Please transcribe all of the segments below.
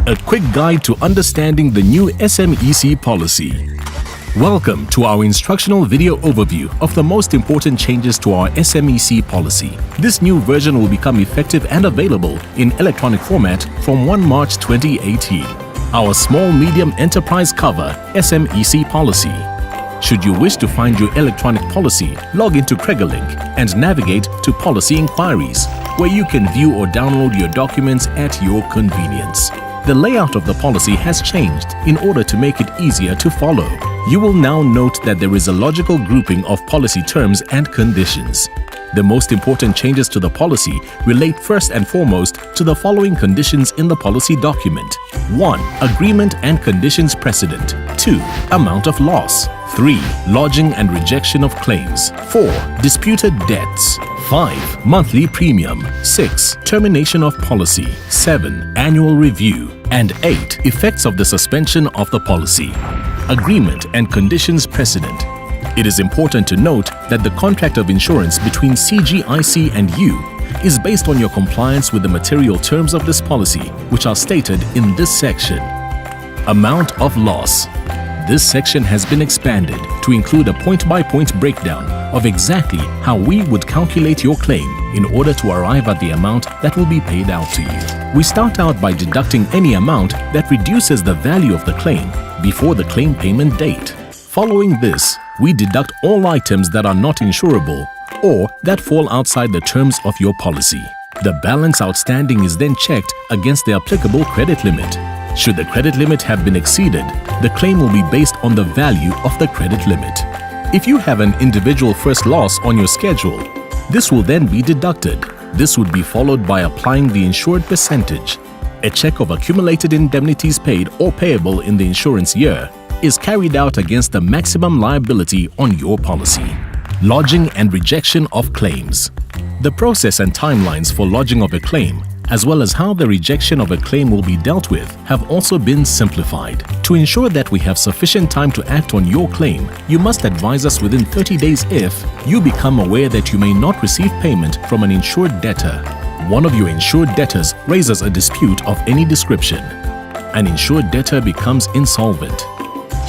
a quick guide to understanding the new SMEC policy. Welcome to our instructional video overview of the most important changes to our SMEC policy. This new version will become effective and available in electronic format from 1 March 2018. Our Small Medium Enterprise Cover SMEC policy. Should you wish to find your electronic policy, log into Link and navigate to Policy Inquiries, where you can view or download your documents at your convenience. The layout of the policy has changed in order to make it easier to follow. You will now note that there is a logical grouping of policy terms and conditions. The most important changes to the policy relate first and foremost to the following conditions in the policy document. 1. Agreement and conditions precedent. 2. Amount of loss. 3. Lodging and rejection of claims. 4. Disputed debts. 5. Monthly premium. 6. Termination of policy. 7. Annual review. And 8. Effects of the suspension of the policy. Agreement and conditions precedent. It is important to note that the contract of insurance between CGIC and you is based on your compliance with the material terms of this policy, which are stated in this section. Amount of loss. This section has been expanded to include a point-by-point breakdown of exactly how we would calculate your claim in order to arrive at the amount that will be paid out to you. We start out by deducting any amount that reduces the value of the claim before the claim payment date. Following this, we deduct all items that are not insurable or that fall outside the terms of your policy. The balance outstanding is then checked against the applicable credit limit. Should the credit limit have been exceeded, the claim will be based on the value of the credit limit. If you have an individual first loss on your schedule, this will then be deducted. This would be followed by applying the insured percentage. A check of accumulated indemnities paid or payable in the insurance year is carried out against the maximum liability on your policy. Lodging and rejection of claims. The process and timelines for lodging of a claim, as well as how the rejection of a claim will be dealt with, have also been simplified. To ensure that we have sufficient time to act on your claim, you must advise us within 30 days if you become aware that you may not receive payment from an insured debtor. One of your insured debtors raises a dispute of any description. An insured debtor becomes insolvent.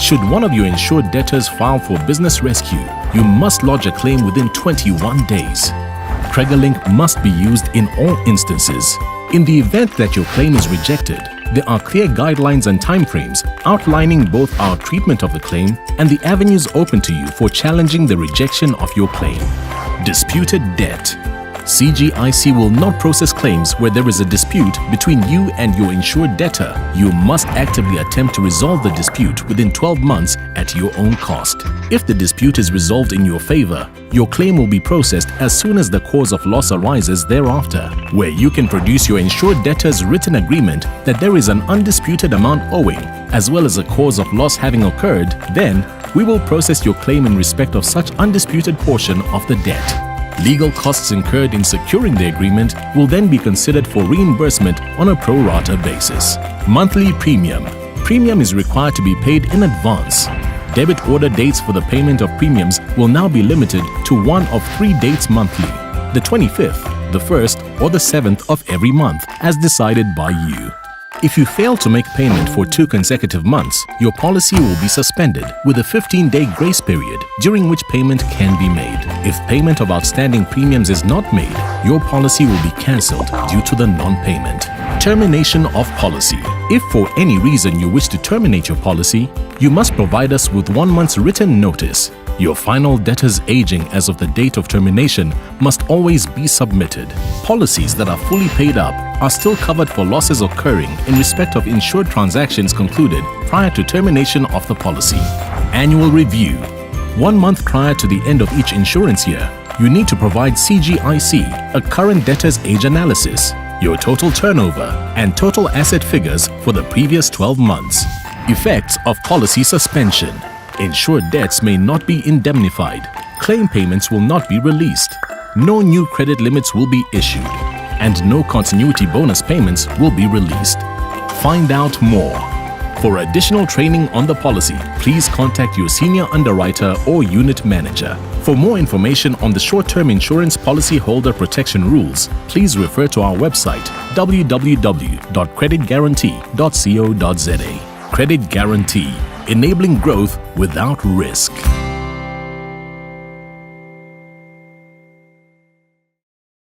Should one of your insured debtors file for business rescue, you must lodge a claim within 21 days. Link must be used in all instances. In the event that your claim is rejected, there are clear guidelines and timeframes outlining both our treatment of the claim and the avenues open to you for challenging the rejection of your claim. Disputed debt. CGIC will not process claims where there is a dispute between you and your insured debtor. You must actively attempt to resolve the dispute within 12 months at your own cost. If the dispute is resolved in your favor, your claim will be processed as soon as the cause of loss arises thereafter, where you can produce your insured debtor's written agreement that there is an undisputed amount owing, as well as a cause of loss having occurred. Then, we will process your claim in respect of such undisputed portion of the debt. Legal costs incurred in securing the agreement will then be considered for reimbursement on a pro rata basis. Monthly premium. Premium is required to be paid in advance. Debit order dates for the payment of premiums will now be limited to one of 3 dates monthly: the 25th, the 1st, or the 7th of every month, as decided by you. If you fail to make payment for 2 consecutive months, your policy will be suspended with a 15-day grace period, during which payment can be made. If payment of outstanding premiums is not made, your policy will be cancelled due to the non-payment. Termination of policy. If for any reason you wish to terminate your policy, you must provide us with 1 month's written notice. Your final debtor's aging as of the date of termination must always be submitted. Policies that are fully paid up are still covered for losses occurring in respect of insured transactions concluded prior to termination of the policy. Annual review. 1 month prior to the end of each insurance year, you need to provide CGIC a current debtor's age analysis, your total turnover, and total asset figures for the previous 12 months. Effects of policy suspension. Insured debts may not be indemnified. Claim payments will not be released. No new credit limits will be issued. And no continuity bonus payments will be released. Find out more. For additional training on the policy, please contact your senior underwriter or unit manager. For more information on the short-term insurance policyholder protection rules, please refer to our website www.creditguarantee.co.za. Credit Guarantee, enabling growth without risk.